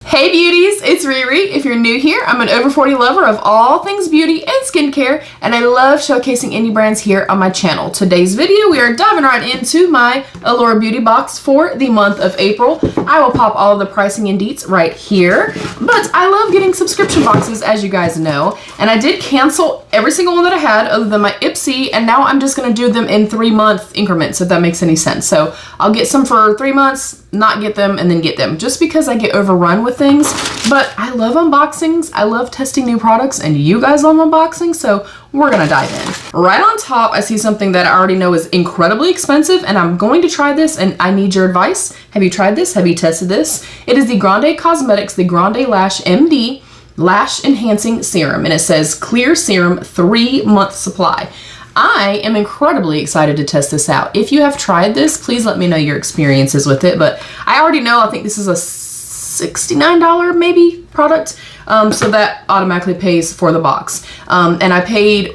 Hey beauties, it's Riri. If you're new here, I'm an over 40 lover of all things beauty and skincare, and I love showcasing indie brands here on my channel. Today's video, we are diving right into my Allure beauty box for the month of April. I will pop all of the pricing and deets right here, but I love getting subscription boxes, as you guys know, and I did cancel every single one that I had other than my IPSY, and now I'm just going to do them in 3-month increments, if that makes any sense. So I'll get some for 3 months, not get them, and then get them, just because I get overrun with things. But I love unboxings, I love testing new products, and you guys love unboxing, so we're gonna dive in. Right on top, I see something that I already know is incredibly expensive, and I'm going to try this, and I need your advice. Have you tried this? Have you tested this? It is the Grande Cosmetics, the Grande Lash MD Lash Enhancing Serum, and it says clear serum, 3-month supply. I am incredibly excited to test this out. If you have tried this, please let me know your experiences with it. But I already know, I think this is a $69 maybe product. So that automatically pays for the box. And I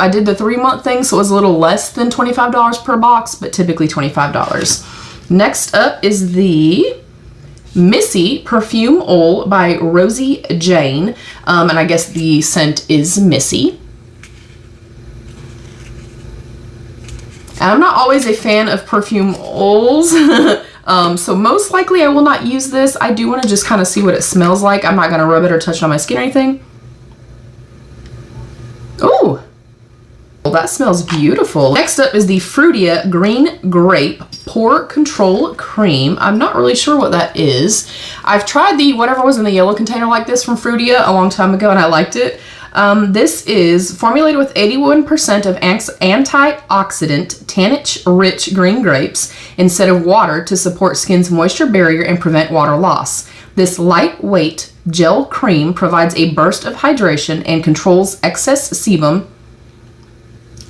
did the 3-month thing, so it was a little less than $25 per box, but typically $25. Next up is the Missy Perfume Oil by Rosie Jane. And I guess the scent is Missy. And I'm not always a fan of perfume oils, so most likely I will not use this. I do want to just kind of see what it smells like. I'm not going to rub it or touch it on my skin or anything. Ooh, well, that smells beautiful. Next up is the Fruitia Green Grape Pore Control Cream. I'm not really sure what that is. I've tried the whatever was in the yellow container like this from Fruitia a long time ago, and I liked it. This is formulated with 81% of antioxidant, tannin-rich green grapes instead of water to support skin's moisture barrier and prevent water loss. This lightweight gel cream provides a burst of hydration and controls excess sebum.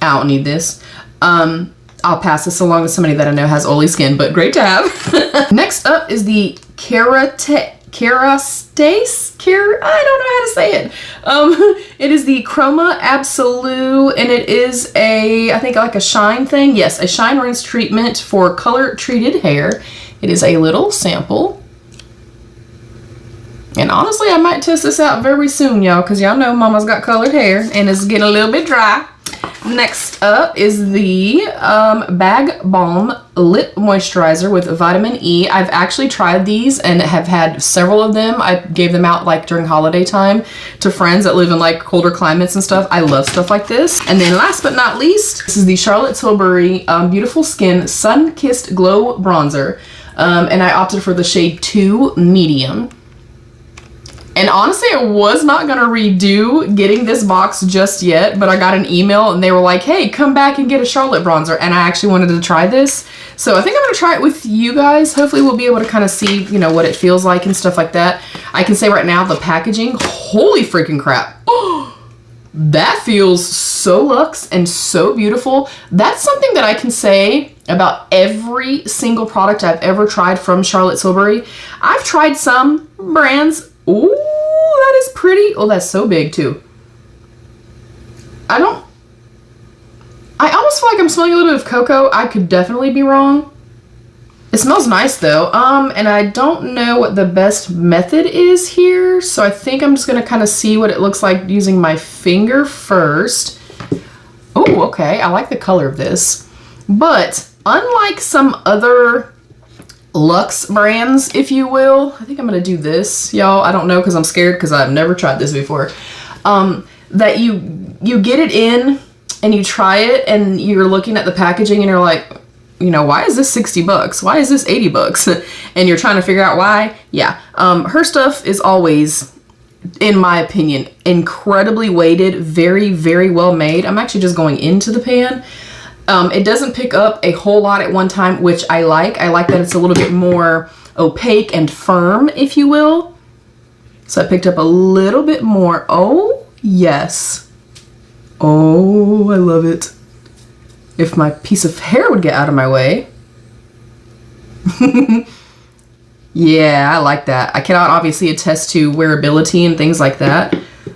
I don't need this. I'll pass this along to somebody that I know has oily skin, but great to have. Next up is the I don't know how to say it. It is the Chroma Absolute, and it is I think like a shine thing. Yes, a shine rinse treatment for color treated hair. It is a little sample. And honestly, I might test this out very soon, y'all, because y'all know mama's got colored hair and it's getting a little bit dry. Next up is the Bag Balm Lip Moisturizer with vitamin E. I've actually tried these and have had several of them. I gave them out like during holiday time to friends that live in like colder climates and stuff. I love stuff like this. And then last but not least, this is the Charlotte Tilbury Beautiful Skin Sun Kissed Glow Bronzer. And I opted for the shade 2 Medium. And honestly, I was not going to redo getting this box just yet, but I got an email and they were like, hey, come back and get a Charlotte bronzer. And I actually wanted to try this. So I think I'm going to try it with you guys. Hopefully we'll be able to kind of see, you know, what it feels like and stuff like that. I can say right now, the packaging, holy freaking crap. Oh, that feels so luxe and so beautiful. That's something that I can say about every single product I've ever tried from Charlotte Tilbury. I've tried some brands. Ooh, that is pretty. Oh, that's so big too. I almost feel like I'm smelling a little bit of cocoa. I could definitely be wrong. It smells nice though. And I don't know what the best method is here. So I think I'm just going to kind of see what it looks like using my finger first. Oh, okay. I like the color of this. But unlike some other luxe brands, if you will, I think I'm gonna do this, y'all. I don't know because I'm scared because I've never tried this before. That you get it in and you try it and you're looking at the packaging and you're like, you know, why is this 60 bucks? Why is this 80 bucks? And you're trying to figure out why. Yeah, her stuff is always, in my opinion, incredibly weighted, very, very well made. I'm actually just going into the pan. It doesn't pick up a whole lot at one time, which I like. I like that it's a little bit more opaque and firm, if you will. So I picked up a little bit more. Oh, yes. Oh, I love it. If my piece of hair would get out of my way. Yeah, I like that. I cannot obviously attest to wearability and things like that,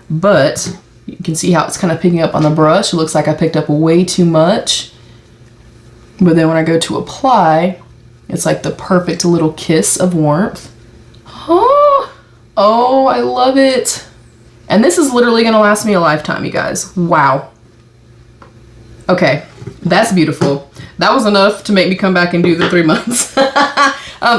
but you can see how it's kind of picking up on the brush. It looks like I picked up way too much. But then when I go to apply, it's like the perfect little kiss of warmth. Oh, Oh, I love it. And this is literally gonna last me a lifetime, you guys. Wow. Okay, that's beautiful. That was enough to make me come back and do the 3 months.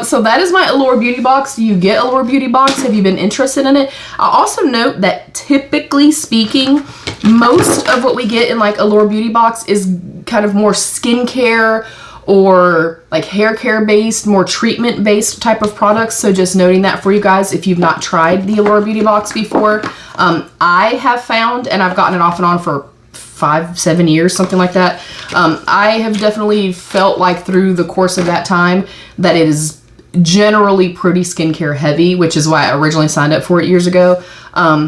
So that is my Allure beauty box. Do you get Allure beauty box? Have you been interested in it? I'll also note that typically speaking, most of what we get in like Allure beauty box is kind of more skincare or like hair care based, more treatment based type of products. So just noting that for you guys if you've not tried the Allure beauty box before. I have found, and I've gotten it off and on for 5-7 years, something like that. I have definitely felt like through the course of that time that it is generally pretty skincare heavy, which is why I originally signed up for it years ago.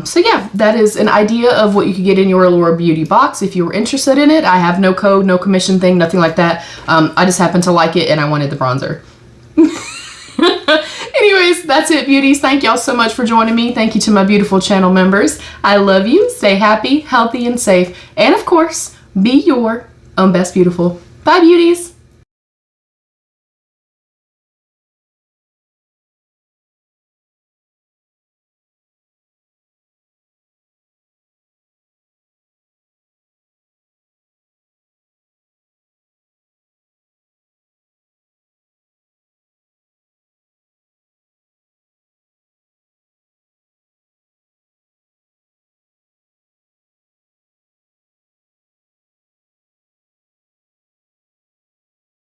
So yeah, that is an idea of what you could get in your Allure beauty box if you were interested in it. I have no code, no commission thing, nothing like that. I just happened to like it and I wanted the bronzer. Anyways, that's it, beauties. Thank y'all so much for joining me. Thank you to my beautiful channel members. I love you. Stay happy, healthy, and safe. And of course, be your own best beautiful. Bye, beauties.